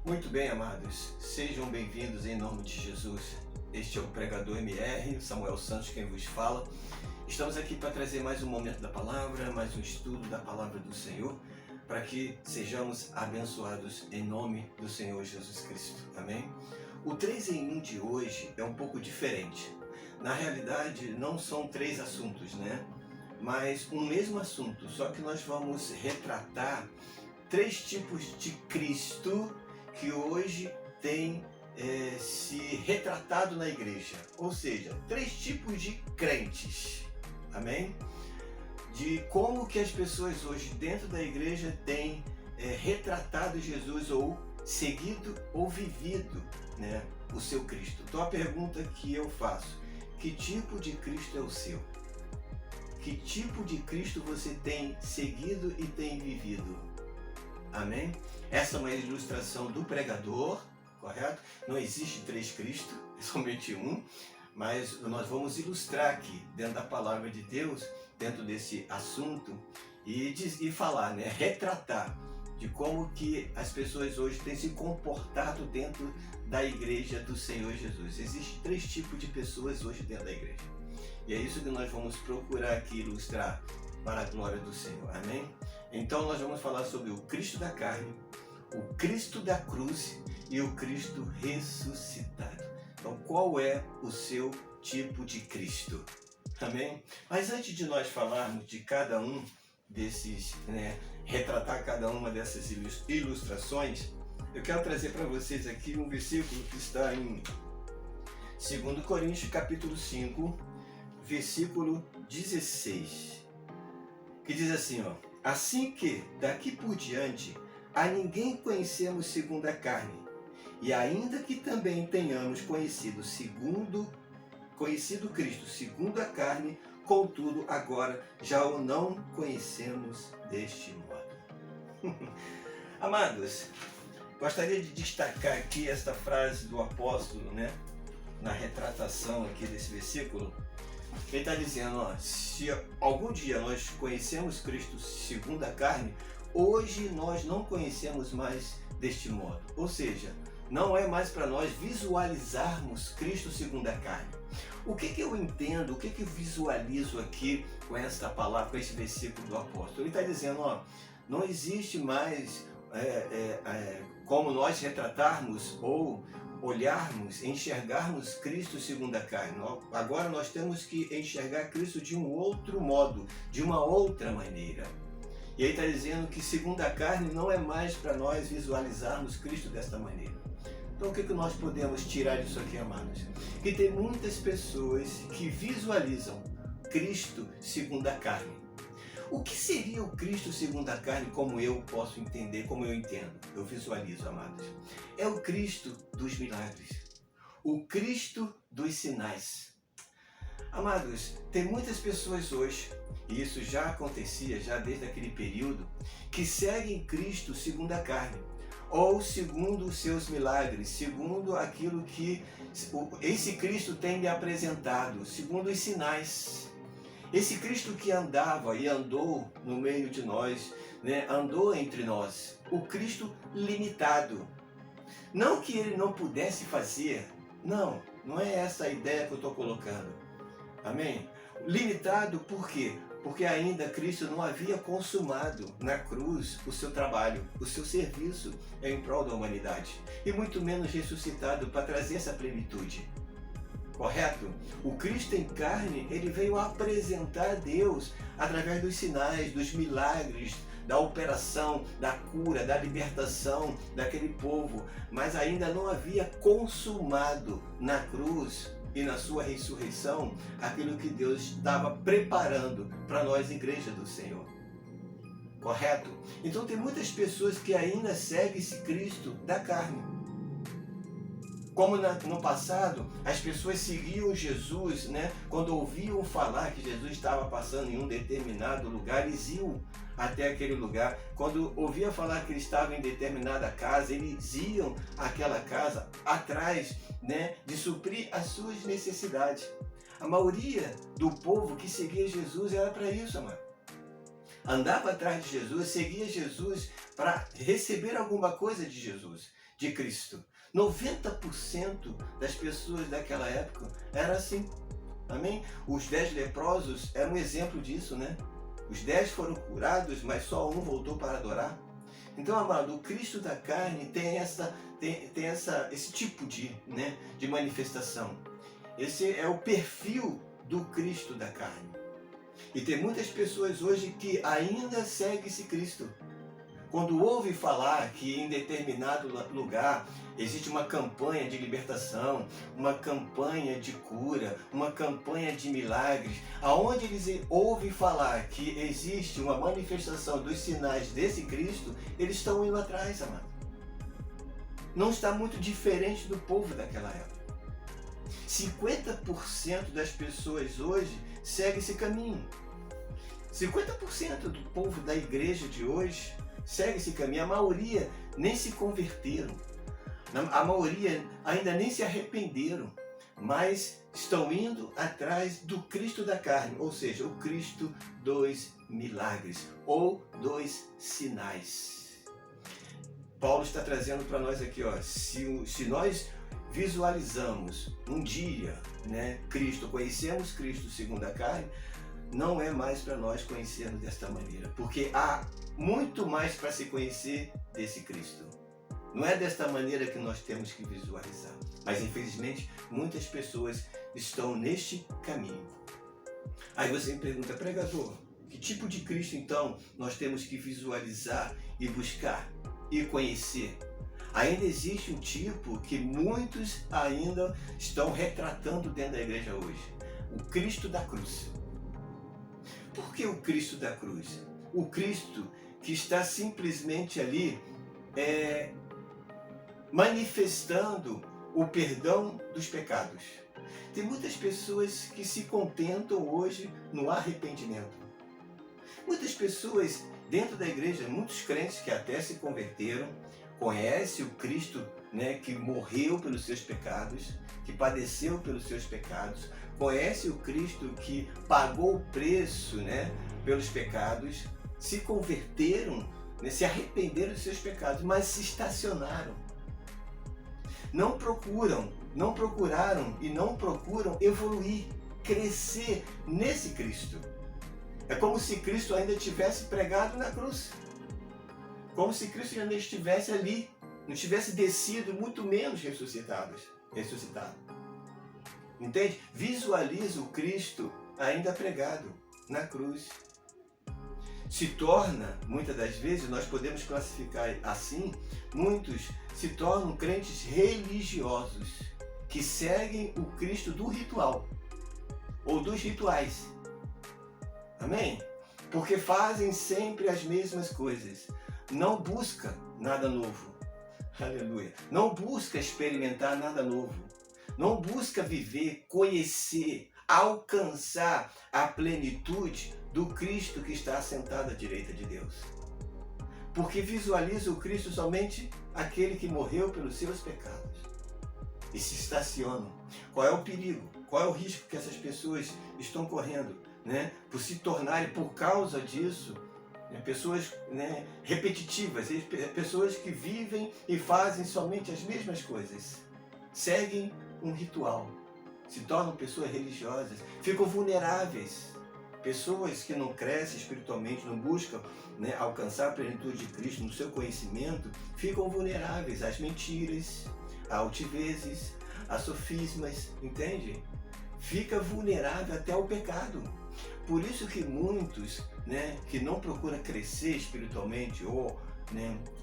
Muito bem, amados. Sejam bem-vindos em nome de Jesus. Este é o Pregador MR, Samuel Santos quem vos fala. Estamos aqui para trazer mais um momento da palavra, mais um estudo da palavra do Senhor, para que sejamos abençoados em nome do Senhor Jesus Cristo. Amém? O 3 em 1 de hoje é um pouco diferente. Na realidade, não são três assuntos, né? Mas um mesmo assunto, só que nós vamos retratar três tipos de Cristo que hoje tem se retratado na igreja. Ou seja, três tipos de crentes. Amém? De como que as pessoas hoje dentro da igreja têm retratado Jesus ou seguido ou vivido, né, o seu Cristo. Então a pergunta que eu faço: que tipo de Cristo é o seu? Que tipo de Cristo você tem seguido e tem vivido? Amém? Essa é uma ilustração do pregador, correto? Não existe três Cristos, é somente um, mas nós vamos ilustrar aqui, dentro da palavra de Deus, dentro desse assunto, e falar, né? Retratar de como que as pessoas hoje têm se comportado dentro da igreja do Senhor Jesus. Existem três tipos de pessoas hoje dentro da igreja. E é isso que nós vamos procurar aqui ilustrar para a glória do Senhor. Amém? Então nós vamos falar sobre o Cristo da carne, o Cristo da cruz e o Cristo ressuscitado. Então qual é o seu tipo de Cristo? Amém? Mas antes de nós falarmos de cada um desses, né, retratar cada uma dessas ilustrações, eu quero trazer para vocês aqui um versículo que está em 2 Coríntios capítulo 5, versículo 16, que diz assim, ó: assim que daqui por diante a ninguém conhecemos segundo a carne, e ainda que também tenhamos conhecido Cristo segundo a carne, contudo agora já o não conhecemos deste modo. Amados, gostaria de destacar aqui esta frase do apóstolo, né, na retratação aqui desse versículo. Ele está dizendo, ó, se algum dia nós conhecemos Cristo segundo a carne, hoje nós não conhecemos mais deste modo. Ou seja, não é mais para nós visualizarmos Cristo segundo a carne. O que eu entendo, o que eu visualizo aqui com esta palavra, com esse versículo do apóstolo? Ele está dizendo, ó, não existe mais como nós retratarmos ou olharmos, enxergarmos Cristo segundo a carne. Agora nós temos que enxergar Cristo de um outro modo, de uma outra maneira. E aí está dizendo que segundo a carne não é mais para nós visualizarmos Cristo desta maneira. Então o que nós podemos tirar disso aqui, amados? Que tem muitas pessoas que visualizam Cristo segundo a carne. O que seria o Cristo segundo a carne, como eu posso entender, como eu entendo? Eu visualizo, amados. É o Cristo dos milagres. O Cristo dos sinais. Amados, tem muitas pessoas hoje, e isso já acontecia, já desde aquele período, que seguem Cristo segundo a carne, ou segundo os seus milagres, segundo aquilo que esse Cristo tem me apresentado, segundo os sinais. Esse Cristo que andava e andou no meio de nós, né, andou entre nós, o Cristo limitado. Não que ele não pudesse fazer, não é essa a ideia que eu estou colocando. Amém? Limitado por quê? Porque ainda Cristo não havia consumado na cruz o seu trabalho, o seu serviço em prol da humanidade, e muito menos ressuscitado para trazer essa plenitude. Correto? O Cristo em carne, ele veio apresentar Deus através dos sinais, dos milagres, da operação, da cura, da libertação daquele povo, mas ainda não havia consumado na cruz e na sua ressurreição aquilo que Deus estava preparando para nós, igreja do Senhor. Correto? Então tem muitas pessoas que ainda seguem esse Cristo da carne. Como no passado, as pessoas seguiam Jesus, né? Quando ouviam falar que Jesus estava passando em um determinado lugar, eles iam até aquele lugar. Quando ouviam falar que ele estava em determinada casa, eles iam àquela casa atrás, né, de suprir as suas necessidades. A maioria do povo que seguia Jesus era para isso, amado. andava atrás de Jesus, seguia Jesus para receber alguma coisa de Jesus, de Cristo. 90% das pessoas daquela época era assim. Amém? Os 10 leprosos eram um exemplo disso, né? Os 10 foram curados, mas só um voltou para adorar. Então, amado, o Cristo da carne tem esse tipo de manifestação. Esse é o perfil do Cristo da carne. E tem muitas pessoas hoje que ainda seguem esse Cristo. Quando ouve falar que em determinado lugar existe uma campanha de libertação, uma campanha de cura, uma campanha de milagres, aonde eles ouvem falar que existe uma manifestação dos sinais desse Cristo, eles estão indo atrás, amado. Não está muito diferente do povo daquela época. 50% das pessoas hoje seguem esse caminho. 50% do povo da igreja de hoje segue esse caminho. A maioria nem se converteram. A maioria ainda nem se arrependeram. Mas estão indo atrás do Cristo da carne. Ou seja, o Cristo dos milagres. Ou dos sinais. Paulo está trazendo para nós aqui, ó, se nós visualizamos um dia, Cristo, conhecemos Cristo segundo a carne, não é mais para nós conhecermos desta maneira, porque há muito mais para se conhecer desse Cristo. Não é desta maneira que nós temos que visualizar, mas infelizmente muitas pessoas estão neste caminho. Aí você me pergunta, pregador, que tipo de Cristo então nós temos que visualizar e buscar e conhecer? Ainda existe um tipo que muitos ainda estão retratando dentro da igreja hoje, o Cristo da cruz. Por que o Cristo da cruz? O Cristo que está simplesmente ali manifestando o perdão dos pecados. Tem muitas pessoas que se contentam hoje no arrependimento. Muitas pessoas dentro da igreja, muitos crentes que até se converteram, conhecem o Cristo, que morreu pelos seus pecados, que padeceu pelos seus pecados, conhece o Cristo que pagou o preço, pelos pecados, se converteram, se arrependeram dos seus pecados, mas se estacionaram. Não procuraram e não procuram evoluir, crescer nesse Cristo. É como se Cristo ainda tivesse pregado na cruz. Como se Cristo ainda estivesse ali, não tivesse descido, muito menos ressuscitado. Entende? Visualiza o Cristo ainda pregado na cruz. Se torna, muitas das vezes, nós podemos classificar assim, muitos se tornam crentes religiosos, que seguem o Cristo do ritual, ou dos rituais. Amém? Porque fazem sempre as mesmas coisas. Não busca nada novo. Aleluia. Não busca experimentar nada novo. Não busca viver, conhecer, alcançar a plenitude do Cristo que está assentado à direita de Deus. Porque visualiza o Cristo somente aquele que morreu pelos seus pecados. E se estacionam. Qual é o perigo? Qual é o risco que essas pessoas estão correndo? Por se tornarem, por causa disso, pessoas repetitivas, pessoas que vivem e fazem somente as mesmas coisas. Seguem um ritual, se tornam pessoas religiosas, ficam vulneráveis. Pessoas que não crescem espiritualmente, não buscam alcançar a plenitude de Cristo no seu conhecimento, ficam vulneráveis às mentiras, a altivezes, a sofismas, entende? Fica vulnerável até ao pecado. Por isso que muitos que não procuram crescer espiritualmente ou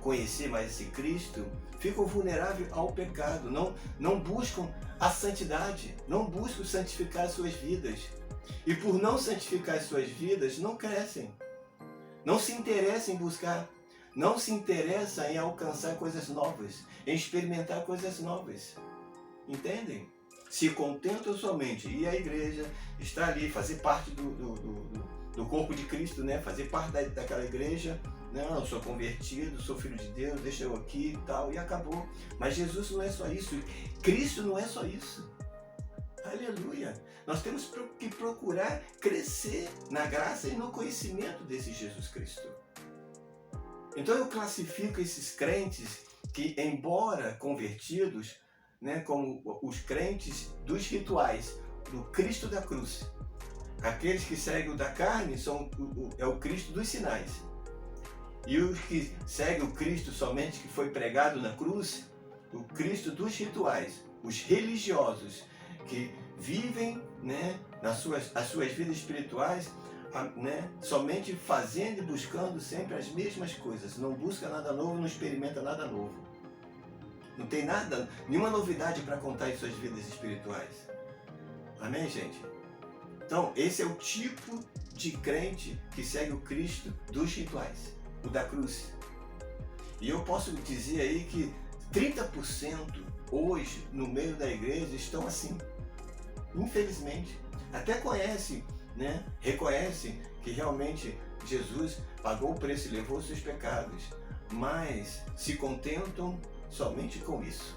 conhecer mais esse Cristo, ficam vulneráveis ao pecado, não buscam a santidade, não buscam santificar as suas vidas. E por não santificar as suas vidas, não crescem. Não se interessam em buscar, não se interessam em alcançar coisas novas, em experimentar coisas novas. Entendem? Se contentam somente em ir à igreja, estar ali, fazer parte do corpo de Cristo, fazer parte daquela igreja. Não, eu sou convertido, sou filho de Deus, deixa eu aqui e tal, e acabou. Mas Jesus não é só isso, Cristo não é só isso. Aleluia! Nós temos que procurar crescer na graça e no conhecimento desse Jesus Cristo. Então eu classifico esses crentes que, embora convertidos, né, como os crentes dos rituais, do Cristo da cruz. Aqueles que seguem o da carne é o Cristo dos sinais. E os que seguem o Cristo somente que foi pregado na cruz, o Cristo dos rituais, os religiosos que vivem, né, as suas vidas espirituais, né, somente fazendo e buscando sempre as mesmas coisas. Não busca nada novo, não experimenta nada novo. Não tem nada, nenhuma novidade para contar em suas vidas espirituais. Amém, gente? Então, esse é o tipo de crente que segue o Cristo dos rituais, o da cruz. E eu posso dizer aí que 30% hoje no meio da igreja estão assim. Infelizmente. Até conhecem, né? Reconhecem que realmente Jesus pagou o preço e levou os seus pecados, mas se contentam somente com isso.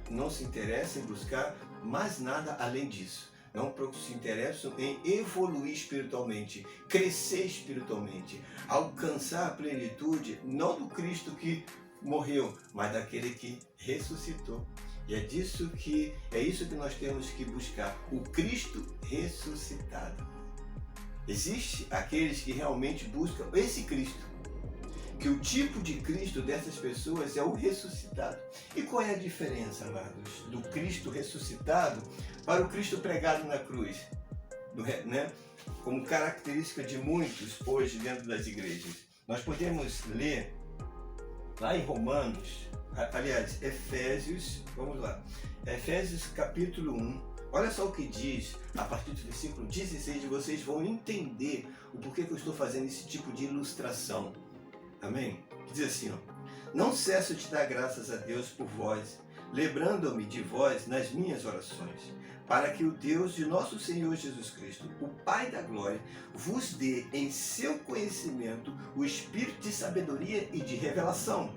Não se interessam em buscar mais nada além disso. Não se interessam em evoluir espiritualmente, crescer espiritualmente, alcançar a plenitude, não do Cristo que morreu, mas daquele que ressuscitou. E é isso que nós temos que buscar, o Cristo ressuscitado. Existe aqueles que realmente buscam esse Cristo, que o tipo de Cristo dessas pessoas é o ressuscitado. E qual é a diferença, amados, do Cristo ressuscitado para o Cristo pregado na cruz? Né? Como característica de muitos hoje dentro das igrejas. Nós podemos ler lá em Romanos, aliás, Efésios, vamos lá, Efésios capítulo 1, olha só o que diz, a partir do versículo 16, vocês vão entender o porquê que eu estou fazendo esse tipo de ilustração. Amém? Diz assim, ó, não cesso de dar graças a Deus por vós, lembrando-me de vós nas minhas orações, para que o Deus de nosso Senhor Jesus Cristo, o Pai da glória, vos dê em seu conhecimento o espírito de sabedoria e de revelação,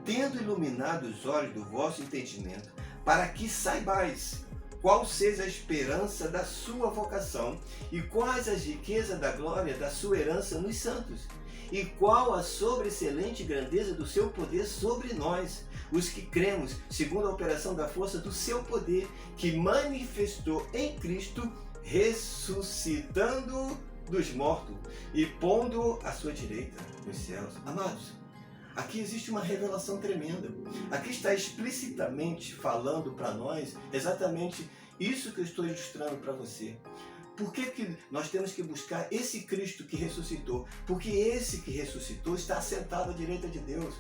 tendo iluminado os olhos do vosso entendimento, para que saibais qual seja a esperança da sua vocação e quais as riquezas da glória da sua herança nos santos, e qual a sobreexcelente grandeza do seu poder sobre nós, os que cremos, segundo a operação da força do seu poder, que manifestou em Cristo, ressuscitando dos mortos e pondo à sua direita nos céus. Amados, aqui existe uma revelação tremenda. Aqui está explicitamente falando para nós exatamente isso que eu estou ilustrando para você. Por que nós temos que buscar esse Cristo que ressuscitou? Porque esse que ressuscitou está assentado à direita de Deus.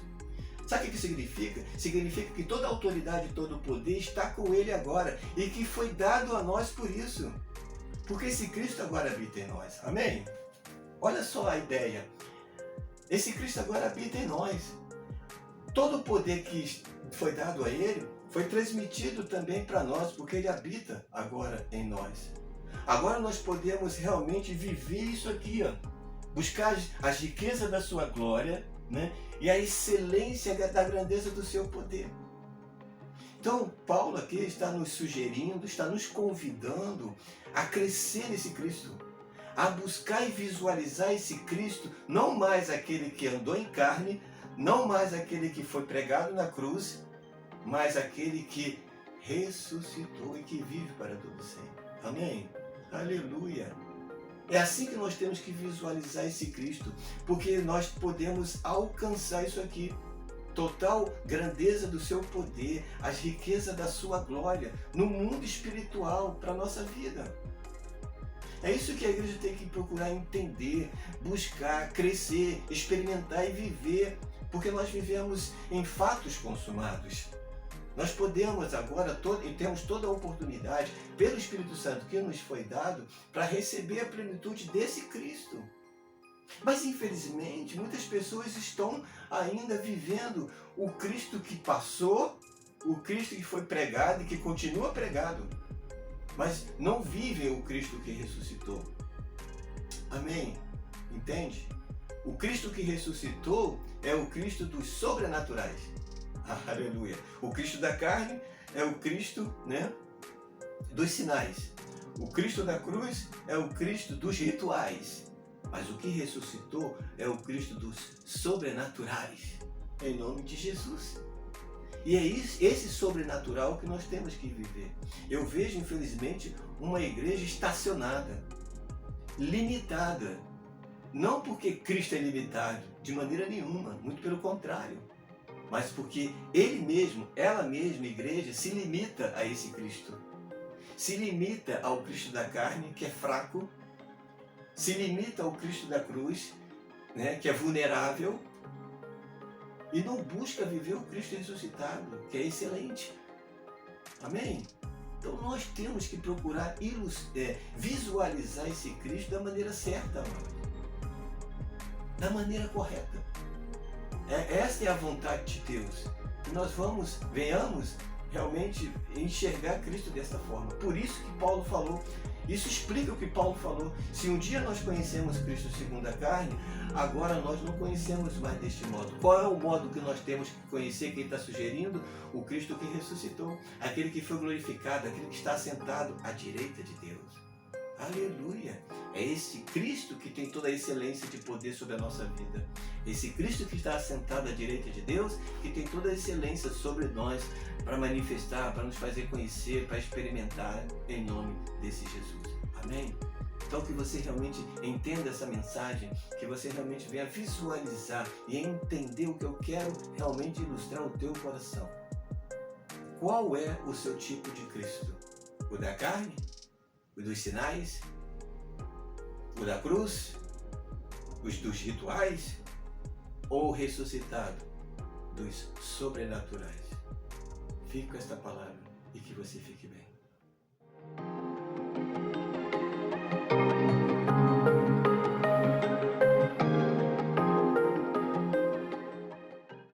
Sabe o que significa? Significa que toda a autoridade e todo o poder está com Ele agora e que foi dado a nós por isso. Porque esse Cristo agora habita em nós. Amém? Olha só a ideia. Esse Cristo agora habita em nós. Todo o poder que foi dado a Ele foi transmitido também para nós, porque Ele habita agora em nós. Agora nós podemos realmente viver isso aqui, ó. Buscar as riquezas da sua glória, né? E a excelência da grandeza do seu poder. Então, Paulo aqui está nos sugerindo, está nos convidando a crescer nesse Cristo, a buscar e visualizar esse Cristo, não mais aquele que andou em carne, não mais aquele que foi pregado na cruz, mas aquele que ressuscitou e que vive para todo sempre. Amém? Aleluia! É assim que nós temos que visualizar esse Cristo, porque nós podemos alcançar isso aqui. Total grandeza do seu poder, as riquezas da sua glória no mundo espiritual para a nossa vida. É isso que a igreja tem que procurar entender, buscar, crescer, experimentar e viver, porque nós vivemos em fatos consumados. Nós podemos agora, e temos toda a oportunidade, pelo Espírito Santo que nos foi dado, para receber a plenitude desse Cristo. Mas, infelizmente, muitas pessoas estão ainda vivendo o Cristo que passou, o Cristo que foi pregado e que continua pregado, mas não vivem o Cristo que ressuscitou. Amém? Entende? O Cristo que ressuscitou é o Cristo dos sobrenaturais. Aleluia. O Cristo da carne é o Cristo, né, dos sinais. O Cristo da cruz é o Cristo dos rituais, mas o que ressuscitou é o Cristo dos sobrenaturais, em nome de Jesus. E é esse sobrenatural que nós temos que viver. Eu vejo, infelizmente, uma igreja estacionada, limitada. Não porque Cristo é limitado, de maneira nenhuma, muito pelo contrário. Mas porque ele mesmo, ela mesma, a igreja, se limita a esse Cristo. Se limita ao Cristo da carne, que é fraco. Se limita ao Cristo da cruz, né, que é vulnerável. E não busca viver o Cristo ressuscitado, que é excelente. Amém? Então nós temos que procurar visualizar esse Cristo da maneira certa, amado. Da maneira correta. Esta é a vontade de Deus. Que nós venhamos realmente enxergar Cristo dessa forma. Por isso que Paulo falou, isso explica o que Paulo falou. Se um dia nós conhecemos Cristo segundo a carne, agora nós não conhecemos mais deste modo. Qual é o modo que nós temos que conhecer? Quem está sugerindo? O Cristo que ressuscitou, aquele que foi glorificado, aquele que está assentado à direita de Deus. Aleluia! É esse Cristo que tem toda a excelência de poder sobre a nossa vida. Esse Cristo que está assentado à direita de Deus, que tem toda a excelência sobre nós para manifestar, para nos fazer conhecer, para experimentar em nome desse Jesus. Amém? Então que você realmente entenda essa mensagem, que você realmente venha visualizar e entender o que eu quero realmente ilustrar o teu coração. Qual é o seu tipo de Cristo? O da carne? O dos sinais? O da cruz? Os dos rituais? Ou o ressuscitado dos sobrenaturais? Fique com esta palavra e que você fique bem.